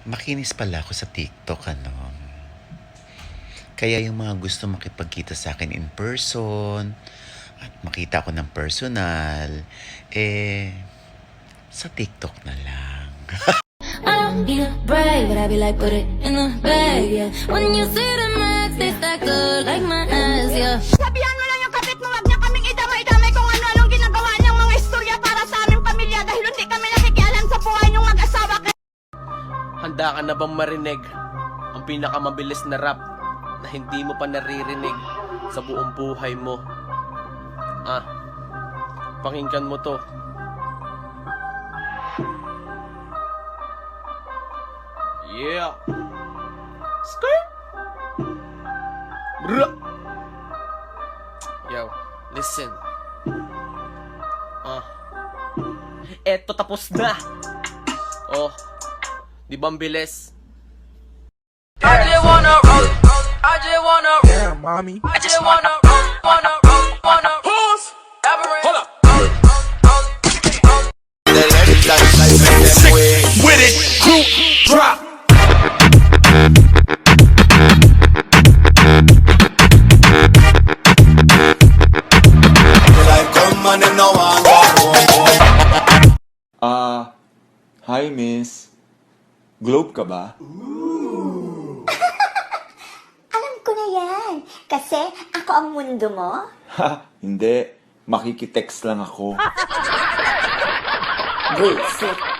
Makinis pala ako sa TikTok, ano. Kaya yung mga gusto makipagkita sa akin in person at makita ako ng personal, sa TikTok na lang. I don't need a break, but I be like, put it in the bag, yeah. When you see the max, they stack up like my ass, yeah. Sabihan mo lang yung kapit mo, wag niya kaming idamay-damay kung ano-anong ginagawa niyang mga istorya para sa aming pamilya dahil hindi kami nakikialam sa buhay niyong mag-asawa. Handa ka na bang marinig ang pinakamabilis na rap na hindi mo pa naririnig sa buong buhay mo? Pakinggan mo to. Yeah. Skirt. Bruh. Yo, listen. Eto tapos na. Oh, di ba ang bilis? I just wanna roll, I just wanna roll. Damn, mommy. I just wanna roll, wanna pause. Hold up. With it, group drop. Hi miss. Globe ka ba? Alam ko na yan. Kasi ako ang mundo mo. Ha, hindi. Makikitext lang ako. Bullshit.